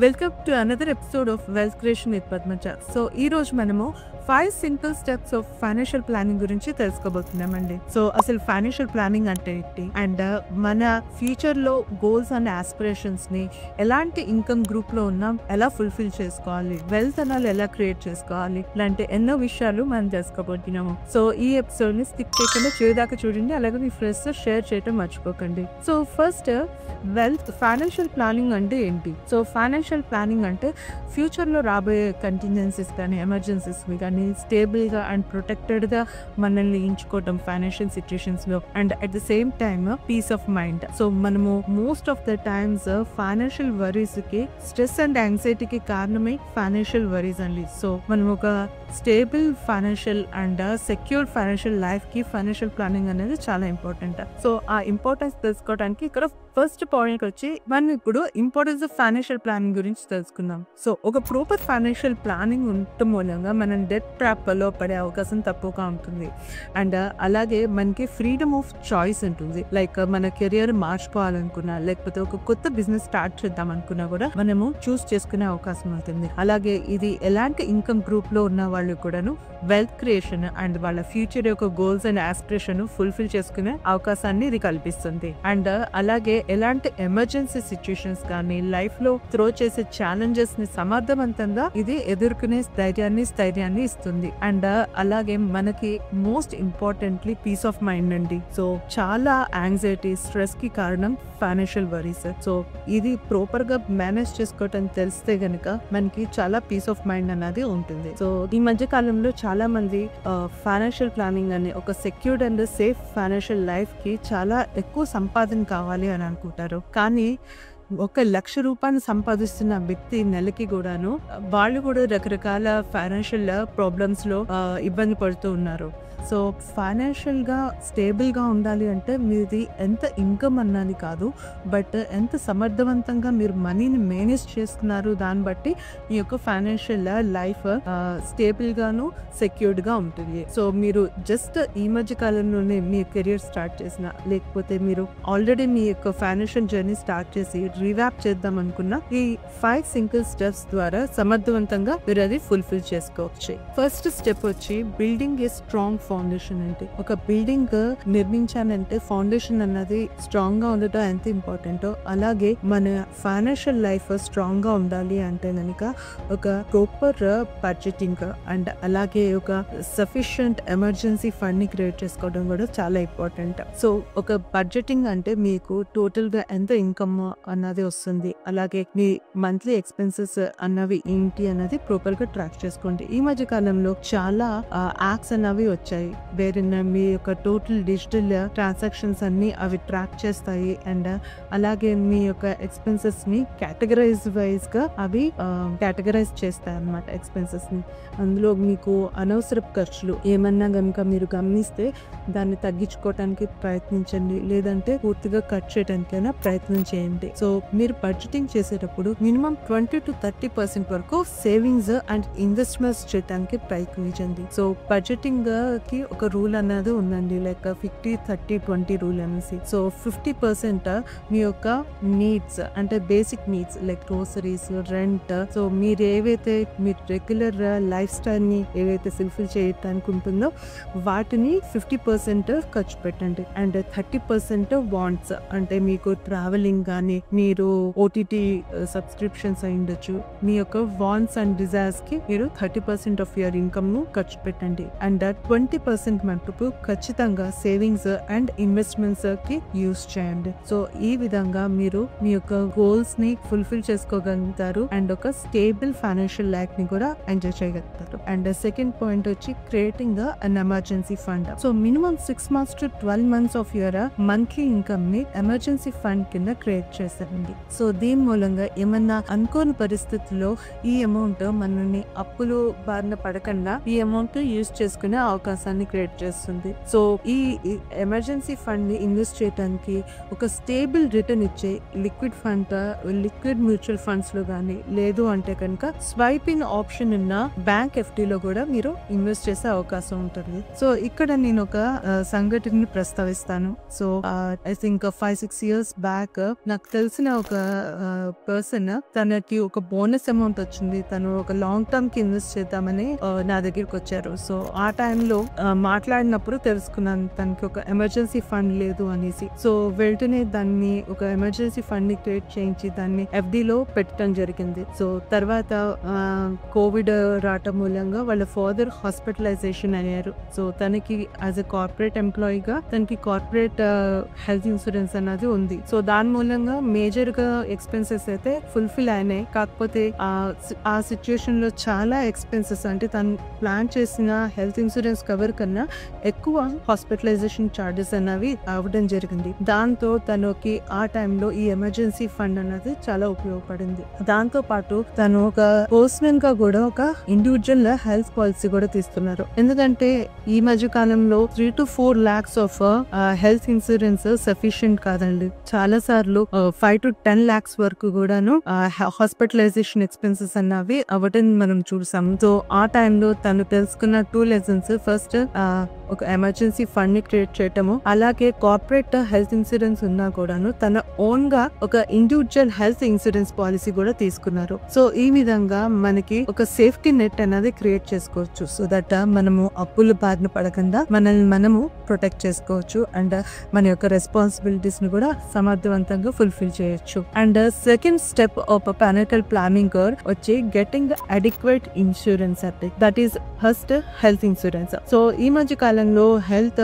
Welcome to another episode of wealth creation with Padmaja. So ఈ రోజు మనము 5 simple steps of financial planning గురించి తెలుసుకోబోతున్నామండి. So అసలు ఫైనాన్షియల్ ప్లానింగ్ అంటే ఏంటి అండ్ మన ఫ్యూచర్ లో గోల్స్ అండ్ ఆస్పిరేషన్స్ ని ఎలాంటి ఇన్కమ్ గ్రూప్ లో ఉన్నాం ఎలా ఫుల్ఫిల్ చేసుకోవాలి, వెల్త్ అనాలు ఎలా క్రియేట్ చేసుకోవాలి, ఇలాంటి ఎన్నో విషయాలు మనం తెలుసుకోబోతున్నాము. సో ఈ ఎపిసోడ్ ని స్కిప్ చేయకుండా చివరిదాకా చూడండి, అలాగే మీ ఫ్రెండ్స్ తో షేర్ చేయడం మర్చిపోకండి. సో ఫస్ట్ ఫైనాన్షియల్ ప్లానింగ్ అంటే ఏంటి? సో ఫైనాన్షియల్ ప్లానింగ్ అంటే ఫ్యూచర్ లో రాబోయే కంటింజెన్సీస్ కానీ ఎమర్జెన్సీస్ కానీ స్టేబుల్ గా అండ్ ప్రొటెక్టెడ్ గా మనల్ని ఎంచుకోవడం ఫైనాన్షియల్ సిచ్యుయేషన్స్ లో, and at the same time peace of mind. So మనము most of the times financial worries కి, స్ట్రెస్ అండ్ యాంగ్జైటీకి కారణమే ఫైనాన్షియల్ వరీస్ అండి. సో మనం ఒక stable financial and secure financial life కి ఫైనాన్షియల్ ప్లానింగ్ అనేది చాలా ఇంపార్టెంట్. సో ఆ ఇంపార్టెన్స్ తెలుసుకోవడానికి ఇక్కడ ఫస్ట్ పాయింట్ వచ్చి మనం ఇప్పుడు ఇంపార్టెన్స్ ఆఫ్ ఫైనాన్షియల్ ప్లానింగ్ గురించి తెలుసుకుందాం. సో ఒక ప్రాపర్ ఫైనాన్షియల్ ప్లానింగ్ ఉండటం మూలంగా మనం డెట్ ట్రాప్ లో పడే అవకాశం తక్కువగా ఉంటుంది. అండ్ అలాగే మనకి ఫ్రీడమ్ ఆఫ్ చాయిస్ ఉంటుంది. లైక్ మన కెరియర్ మార్చుకోవాలనుకున్నా, లేకపోతే ఒక కొత్త బిజినెస్ స్టార్ట్ చేద్దాం అనుకున్నా కూడా మనము చూస్ చేసుకునే అవకాశం ఉంటుంది. అలాగే ఇది ఎలాంటి ఇన్కమ్ గ్రూప్ లో ఉన్న వాళ్ళు కూడాను వెల్త్ క్రియేషన్ అండ్ వాళ్ళ ఫ్యూచర్ యొక్క గోల్స్ అండ్ ఆస్పిరేషన్ ఫుల్ఫిల్ చేసుకునే అవకాశాన్ని ఇది కల్పిస్తుంది. అండ్ అలాగే ఎలాంటి ఎమర్జెన్సీ సిచ్యుయేషన్స్ కానీ లైఫ్ లో త్రో చేసే ఛాలెంజెస్ ని సమర్థవంతంగా ఇది ఎదుర్కొనే స్థైర్యాన్ని ఇస్తుంది. అండ్ అలాగే మనకి most importantly peace of mind అండి. సో చాలా యాంగ్జైటీ, స్ట్రెస్ కి కారణం ఫైనాన్షియల్ వరీస్. సో ఇది ప్రాపర్ గా మేనేజ్ చేసుకోవటం తెలిస్తే గనక మనకి చాలా పీస్ ఆఫ్ మైండ్ అనేది ఉంటుంది. సో ఈ మధ్య కాలంలో చాలా మంది ఫైనాన్షియల్ ప్లానింగ్ అని ఒక secured and safe financial life కి చాలా ఎక్కువ సంపాదన కావాలి అని అనుకుంటారు. కానీ 1,00,000 రూపాయలు సంపాదిస్తున్న వ్యక్తి నెలకి కూడాను వాళ్ళు కూడా రకరకాల ఫైనాన్షియల్ ప్రాబ్లమ్స్ లో ఇబ్బంది పడుతూ ఉన్నారు. సో ఫైనాన్షియల్ గా స్టేబుల్ గా ఉండాలి అంటే మీది ఎంత ఇన్కమ్ అన్నది కాదు, బట్ ఎంత సమర్థవంతంగా మీరు మనీని మేనేజ్ చేస్తున్నారు దాన్ని బట్టి మీ యొక్క ఫైనాన్షియల్ లైఫ్ స్టేబుల్ గాను సెక్యూర్డ్ గా ఉంటుంది. సో మీరు జస్ట్ ఈ మధ్య కాలంలోనే మీ కెరియర్ స్టార్ట్ చేసిన, లేకపోతే మీరు ఆల్రెడీ మీ యొక్క ఫైనాన్షియల్ జర్నీ స్టార్ట్ చేసి రివాప్ చేద్దాం అనుకున్న ఈ 5 సింగిల్ స్టెప్స్ ద్వారా సమర్థవంతంగా మీరు అది ఫుల్ఫిల్ చేసుకోవచ్చు. ఫస్ట్ స్టెప్ వచ్చి బిల్డింగ్ ఏ స్ట్రాంగ్ ఫౌండేషన్. అంటే ఒక బిల్డింగ్ నిర్మించాలంటే ఫౌండేషన్ అన్నది స్ట్రాంగ్ గా ఉండటం ఎంత ఇంపార్టెంటో, అలాగే మన ఫైనాన్షియల్ లైఫ్ స్ట్రాంగ్ గా ఉండాలి అంటే కనుక ఒక ప్రాపర్ బడ్జెటింగ్ అండ్ అలాగే ఒక సఫిషియంట్ ఎమర్జెన్సీ ఫండ్ ని క్రియేట్ చేసుకోవడం కూడా చాలా ఇంపార్టెంట్. సో ఒక బడ్జెటింగ్ అంటే మీకు టోటల్ గా ఎంత ఇన్కమ్ అన్నది వస్తుంది, అలాగే మీ మంత్లీ ఎక్స్పెన్సెస్ అన్నవి ఏంటి అన్నది ప్రాపర్ గా ట్రాక్ చేసుకోండి. ఈ మధ్య కాలంలో చాలా యాప్స్ అన్నవి వచ్చాయి వేరిన మీ యొక్క టోటల్ డిజిటల్ ట్రాన్సాక్షన్స్ అన్ని అవి ట్రాక్ చేస్తాయి. అండ్ అలాగే మీ యొక్క ఎక్స్పెన్సెస్ ని కేటగరైజ్ వైజ్ గా అవి కేటగరైజ్ చేస్తాయి అన్నమాట. ఎక్స్పెన్సెస్ ని అందులో మీకు అనవసరపు ఖర్చులు ఏమన్నా గనుక మీరు గమనిస్తే దాన్ని తగ్గించుకోవడానికి ప్రయత్నించండి, లేదంటే పూర్తిగా కట్ చేయడానికైనా ప్రయత్నం చేయండి. సో మీరు బడ్జెటింగ్ చేసేటప్పుడు మినిమం 20 to 30% వరకు సేవింగ్స్ అండ్ ఇన్వెస్ట్మెంట్స్ చేయడానికి ప్రయత్నించండి. సో బడ్జెటింగ్ కి ఒక రూల్ అనేది ఉందండి, లైక్ 50-30-20 రూల్ అనేసి. సో 50% మీ యొక్క నీడ్స్ అంటే basic needs like groceries, rent, so మీరు ఏవైతే మీ రెగ్యులర్ లైఫ్ స్టైల్ ని ఏవైతే ఫుల్ఫిల్ చేయడానికి ఉంటుందో వాటిని 50% ఖర్చు పెట్టండి. అండ్ 30% వాంట్స్ అంటే మీకు ట్రావెలింగ్ కానీ, మీరు ఓటీటీ సబ్స్క్రిప్షన్స్ అయి ఉండొచ్చు, మీ యొక్క వాంట్స్ అండ్ డిజైర్స్ కి మీరు 30% ఆఫ్ యువర్ ఇన్కమ్ ను ఖర్చు పెట్టండి. అండ్ 20% మటుకు ఖచ్చితంగా సేవింగ్స్ అండ్ ఇన్వెస్ట్మెంట్స్ కి యూస్ చేయండి. సో ఈ విధంగా మీరు మీ యొక్క గోల్స్ ని ఫుల్ఫిల్ చేసుకోగలుగుతారు అండ్ ఒక స్టేబుల్ ఫైనాన్షియల్ లైఫ్ ని కూడా ఎంజాయ్ చేయగలుగుతారు. అండ్ సెకండ్ పాయింట్ వచ్చి creating an emergency fund. So minimum 6 months to 12 months of your monthly income ని ఎమర్జెన్సీ ఫండ్ కింద క్రియేట్ చేస్తారండి. సో దీని మూలంగా ఏమన్నా అనుకోని పరిస్థితుల్లో ఈ అమౌంట్ మనల్ని అప్పులు బారిన పడకుండా ఈ అమౌంట్ యూజ్ చేసుకునే అవకాశాన్ని క్రియేట్ చేస్తుంది. సో ఈ ఎమర్జెన్సీ ఫండ్ ని ఇన్వెస్ట్ చేయడానికి ఒక స్టేబుల్ రిటర్న్ ఇచ్చే liquid fund, liquid mutual funds లో గానీ, లేదు అంటే కనుక స్వైప్ ఇన్ ఆప్షన్ ఉన్న బ్యాంక్ ఎఫ్డి లో కూడా మీరు ఇన్వెస్ట్ చేసే అవకాశం ఉంటుంది. సో ఇక్కడ నేను ఒక సంఘటనని ప్రస్తావిస్తాను. So I think 5-6 years back నాకు తెలిసిన తెలిసిన ఒక పర్సన్ తనకి ఒక బోనస్ అమౌంట్ వచ్చింది, తను ఒక లాంగ్ టర్మ్ కి ఇన్వెస్ట్ చేద్దామని నా దగ్గరికి వచ్చారు. సో ఆ టైంలో మాట్లాడినప్పుడు తెలుసుకున్నాను తనకి ఒక ఎమర్జెన్సీ ఫండ్ లేదు అనేసి. సో వెంటనే దాన్ని ఒక ఎమర్జెన్సీ ఫండ్ ని క్రియేట్ చేయించి దాన్ని FDలో పెట్టడం జరిగింది. సో తర్వాత కోవిడ్ రావటం మూలంగా వాళ్ళ ఫాదర్ హాస్పిటలైజేషన్ అయ్యారు. సో తనకి యాజ్ ఎ కార్పొరేట్ ఎంప్లాయీగా తనకి కార్పొరేట్ హెల్త్ ఇన్సూరెన్స్ అన్నది ఉంది. సో దాని మూలంగా మేజర్ గా ఎక్స్పెన్సెస్ అయితే ఫుల్ఫిల్ అయినాయి. కాకపోతే ఆ సిచ్యుయేషన్ లో చాలా ఎక్స్పెన్సెస్ అంటే తను ప్లాన్ చేసిన హెల్త్ ఇన్సూరెన్స్ కవర్ కన్నా ఎక్కువ హాస్పిటలైజేషన్ చార్జెస్ అన్నవి అవ్వడం జరిగింది. దాంతో తనకి ఆ టైంలో ఈ ఎమర్జెన్సీ ఫండ్ అన్నది చాలా ఉపయోగపడింది. దాంతో పాటు తను ఒక పర్సనల్ గా కూడా ఒక ఇండివిజువల్ హెల్త్ పాలసీ కూడా తీస్తున్నారు. ఎందుకంటే ఈ మధ్య కాలంలో 3 to 4 lakhs of health insurance sufficient కాదండి. చాలా సార్లు 5 to 10 lakhs వరకు కూడాను హాస్పిటలైజేషన్ ఎక్స్పెన్సెస్ అన్నవి అవ్వటం మనం చూసాం. సో ఆ టైంలో తను తెలుసుకున్న 2 lessons. ఫస్ట్ ఒక ఎమర్జెన్సీ ఫండ్ ని క్రియేట్ చేయటము, అలాగే కార్పొరేట్ హెల్త్ ఇన్సూరెన్స్ ఉన్నా కూడాను తన ఓన్ గా ఒక ఇండివిజువల్ హెల్త్ ఇన్సూరెన్స్ పాలసీ కూడా తీసుకున్నారు. సో ఈ విధంగా మనకి ఒక సేఫ్టీ నెట్ అనేది క్రియేట్ చేసుకోవచ్చు. సో దట్ మనము అప్పుల బారిన పడకుండా మనల్ని మనము ప్రొటెక్ట్ చేసుకోవచ్చు అండ్ మన యొక్క రెస్పాన్సిబిలిటీస్ ని కూడా సమర్థవంతంగా ఫుల్ఫిల్ చేయొచ్చు. అండ్ సెకండ్ స్టెప్ ఆఫ్ ప్యానటల్ ప్లానింగ్ వచ్చి గెటింగ్ అడిక్వేట్ ఇన్సూరెన్స్ అంటే that is first health insurance. So ఈ మధ్య కాలంలో హెల్త్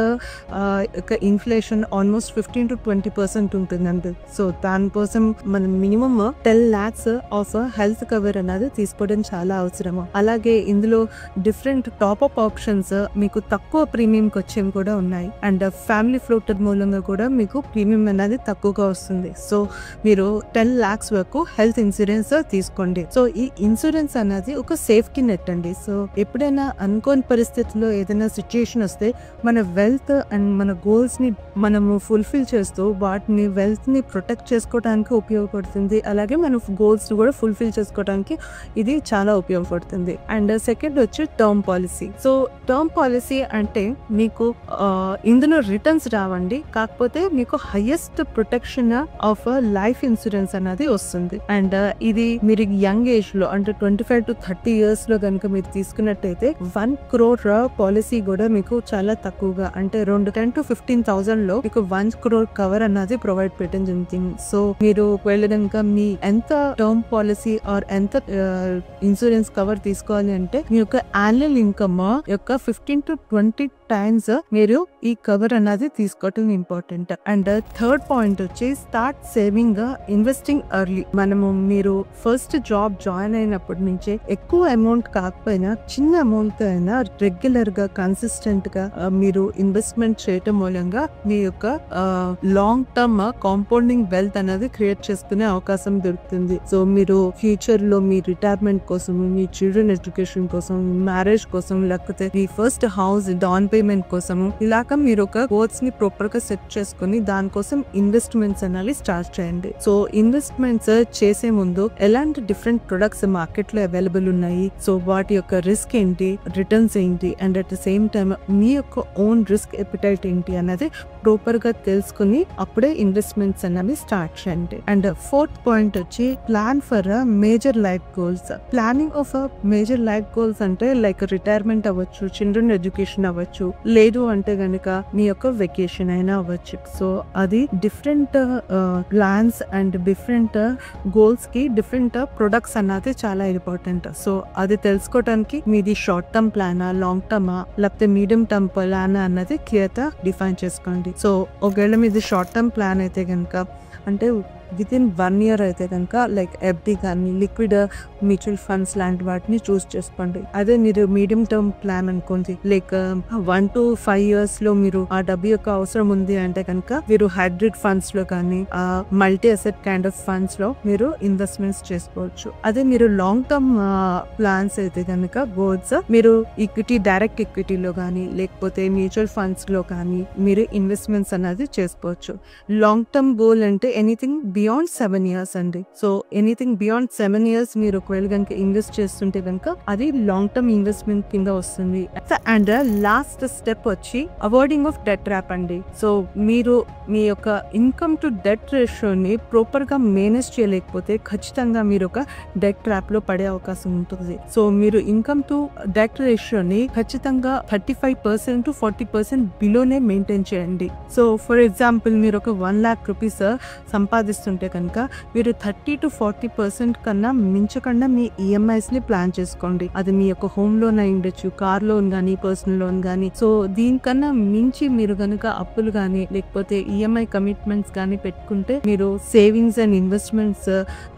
ఇన్ఫ్లేషన్ ఆల్మోస్ట్ 15 to 20% ఉంటుందండి. సో దానికోసం మనం minimum 10 lakhs of health cover అనేది తీసుకోవడం చాలా అవసరము. అలాగే ఇందులో డిఫరెంట్ టాప్అప్ ఆప్షన్స్ మీకు తక్కువ ప్రీమియం కి వచ్చేవి కూడా ఉన్నాయి. అండ్ ఫ్యామిలీ ఫ్లోటర్ మూలంగా కూడా మీకు ప్రీమియం అనేది తక్కువగా వస్తుంది. సో మీరు 10 lakhs వరకు హెల్త్ ఇన్సూరెన్స్ తీసుకోండి. సో ఈ ఇన్సూరెన్స్ అనేది ఒక సేఫ్టీ నెట్ అండి. సో ఎప్పుడైనా అనుకోని పరిస్థితుల్లో ఏదైనా సిచ్యుయేషన్ వస్తే మన వెల్త్ అండ్ మన గోల్స్ ని మనము ఫుల్ఫిల్ చేస్తూ వాటిని వెల్త్ ని ప్రొటెక్ట్ చేసుకోవడానికి ఉపయోగపడుతుంది. అలాగే మన గోల్స్ ని కూడా ఫుల్ఫిల్ చేసుకోవడానికి ఇది చాలా ఉపయోగపడుతుంది. అండ్ సెకండ్ వచ్చి term policy. So term policy అంటే మీకు ఇందులో రిటర్న్స్ రావండి, కాకపోతే మీకు highest protection of life insurance అనేది వస్తుంది. అండ్ ఇది మీరు యంగ్ ఏజ్ లో అంటే 25 to 30 years లో కనుక మీరు తీసుకున్నట్టయితే 1 crore పాలసీ కూడా మీకు చాలా తక్కువగా అంటే 10 to 15,000 లో మీకు 1 crore కవర్ అన్నది ప్రొవైడ్ పెట్టడం జరుగుతుంది. సో మీరు వెళ్ళడానికి మీ ఎంత టర్మ్ పాలసీ ఆర్ ఎంత ఇన్సూరెన్స్ కవర్ తీసుకోవాలి అంటే మీ యొక్క యాన్యువల్ ఇన్కమ్ యొక్క 15 to 20 times మీరు ఈ కవర్ అన్నది తీసుకోవటం ఇంపార్టెంట్. అండ్ థర్డ్ పాయింట్ వచ్చి స్టార్ట్ సేవింగ్ ఇన్వెస్టింగ్ ఎర్లీ. మనము మీరు ఫస్ట్ జాబ్ జాయిన్ అయినప్పటి నుంచే ఎక్కువ అమౌంట్ కాకపోయినా చిన్న అమౌంట్ అయినా రెగ్యులర్ గా కన్సిస్టెంట్ గా మీరు ఇన్వెస్ట్మెంట్ చేయటం మూలంగా మీ యొక్క లాంగ్ టర్మ్ కాంపౌండింగ్ వెల్త్ అనేది క్రియేట్ చేసుకునే అవకాశం దొరుకుతుంది. సో మీరు ఫ్యూచర్ లో మీ రిటైర్మెంట్ కోసం, మీ చిల్డ్రన్ ఎడ్యుకేషన్ కోసం, మ్యారేజ్ కోసం, లేకపోతే మీ ఫస్ట్ హౌస్ డౌన్ పేమెంట్ కోసము ఇలాగ మీరు ఒక గోల్స్ ని ప్రాపర్ గా సెట్ చేసుకుని దానికోసం ఇన్వెస్ట్మెంట్స్ అనేది స్టార్ట్ చేయండి. సో ఇన్వెస్ట్మెంట్స్ చేసే ముందు ఎలాంటి డిఫరెంట్ ప్రొడక్ట్స్ మార్కెట్ లో అవైలబుల్ ఉన్నాయి, సో వాటి యొక్క రిస్క్ ఏంటి, రిటర్న్స్ ఏంటి, and at the same time మీ యొక్క ఓన్ రిస్క్ ఎపిటైట్ ఏంటి అనేది ప్రాపర్ గా తెలుసుకుని అప్పుడే ఇన్వెస్ట్మెంట్స్ అనేవి స్టార్ట్ చేయండి. అండ్ ఫోర్త్ పాయింట్ వచ్చి plan for major life goals. Planning of major life goals అంటే లైక్ రిటైర్మెంట్ అవ్వచ్చు, చిల్డ్రన్ ఎడ్యుకేషన్ అవ్వచ్చు, లేదు అంటే గనుక మీ యొక్క వెకేషన్ అయినా అవ్వచ్చు. సో అది different plans and different goals కి డిఫరెంట్ ప్రొడక్ట్స్ అన్నది చాలా ఇంపార్టెంట్. సో అది తెలుసుకోవడానికి మీది షార్ట్ టర్మ్ ప్లానా, లాంగ్ టర్మా, లేకపోతే మీడియం టర్మ్ ప్లాన్ అన్నది క్లియర్ గా డిఫైన్ చేసుకోండి. సో ఒకవేళ మీది షార్ట్ టర్మ్ ప్లాన్ అయితే కనుక అంటే వితిన్ 1 year అయితే కనుక లైక్ FD కానీ లిక్విడ్ మ్యూచువల్ ఫండ్స్ లాంటి వాటిని చూస్ చేసుకోండి. అదే మీరు మీడియం టర్మ్ ప్లాన్ అనుకోండి లైక్ 1 to 5 years లో మీరు ఆ డబ్బు యొక్క అవసరం ఉంది అంటే కనుక మీరు హైబ్రిడ్ ఫండ్స్ లో కానీ multi asset kind of funds లో మీరు ఇన్వెస్ట్మెంట్స్ చేసుకోవచ్చు. అదే మీరు లాంగ్ టర్మ్ ప్లాన్స్ అయితే కనుక గోల్స్ మీరు ఈక్విటీ, డైరెక్ట్ ఈక్విటీలో కానీ లేకపోతే మ్యూచువల్ ఫండ్స్ లో కానీ మీరు ఇన్వెస్ట్మెంట్స్ అనేది చేసుకోవచ్చు. లాంగ్ టర్మ్ గోల్ అంటే ఎనీథింగ్ బియాండ్ 7 years అండి. సో ఎనీథింగ్ బియాండ్ 7 years మీరు ఒకవేళ కనుక ఇన్వెస్ట్ చేస్తుంటే కనుక అది లాంగ్ టర్మ్ ఇన్వెస్ట్మెంట్ కింద వస్తుంది. అండ్ లాస్ట్ స్టెప్ వచ్చి అవాయిడింగ్ ఆఫ్ డెట్ ట్రాప్ అండి. సో మీరు మీ యొక్క ఇన్కమ్ టు డెట్ రేషియోని ప్రాపర్ గా మేనేజ్ చేయలేకపోతే ఖచ్చితంగా మీరు ఒక డెట్ ట్రాప్ లో పడే అవకాశం ఉంటుంది. సో మీరు ఇన్కమ్ టు డెట్ రేషియోని ఖచ్చితంగా 35% to 40% బిలోనే మెయింటైన్ చేయండి. సో ఫర్ ఎగ్జాంపుల్ మీరు ఒక 1 lakh rupees సంపాదిస్తుంటే కనుక మీరు 30 to 40% కన్నా మించకుండా మీ ఈఎంఐస్ ని ప్లాన్ చేసుకోండి. అది మీ యొక్క హోమ్ లోన్ అయి ఉండొచ్చు, కార్ లోన్ గానీ, పర్సనల్ లోన్ గానీ. సో దీనికన్నా మించి మీరు కనుక అప్పులు గానీ లేకపోతే ఈఎంఐ కమిట్మెంట్స్ కానీ పెట్టుకుంటే మీరు సేవింగ్స్ అండ్ ఇన్వెస్ట్మెంట్స్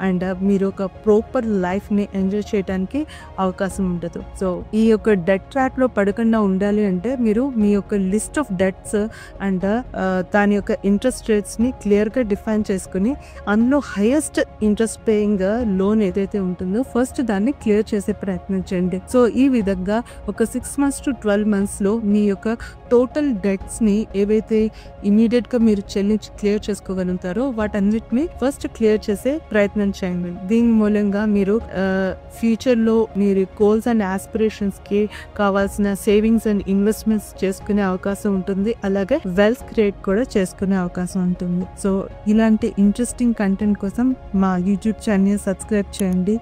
అండ్ మీరు ఒక ప్రాపర్ లైఫ్ ని ఎంజాయ్ చేయడానికి అవకాశం ఉండదు. సో ఈ యొక్క డెట్ ట్రాప్ లో పడకుండా ఉండాలి అంటే మీరు మీ యొక్క లిస్ట్ ఆఫ్ డెట్స్ అండ్ దాని యొక్క ఇంట్రెస్ట్ రేట్స్ ని క్లియర్ గా డిఫైన్ చేసుకుని అందులో హైయెస్ట్ ఇంట్రెస్ట్ పేయింగ్ లోన్ ఏదైతే ఉంటుందో ఫస్ట్ దాన్ని క్లియర్ చేసే ప్రయత్నం చేయండి. సో ఈ విధంగా ఒక 6 months to 12 months లో మీ యొక్క టోటల్ డెట్స్ ని ఏవైతే ఇమీడియట్ గా మీరు చెల్లించి క్లియర్ చేసుకోగలుగుతారో వాటన్నిటిని ఫస్ట్ క్లియర్ చేసే ప్రయత్నం చేయండి. దీని మూలంగా మీరు ఫ్యూచర్ లో మీరు గోల్స్ అండ్ ఆస్పిరేషన్స్ కి కావాల్సిన సేవింగ్స్ అండ్ ఇన్వెస్ట్మెంట్స్ చేసుకునే అవకాశం ఉంటుంది. అలాగే వెల్త్ క్రియేట్ కూడా చేసుకునే అవకాశం ఉంటుంది. సో ఇలాంటి ఇంట్రెస్టింగ్ కంటెంట్ కోసం మా యూట్యూబ్ ఛానల్ సబ్స్క్రైబ్ చేయండి.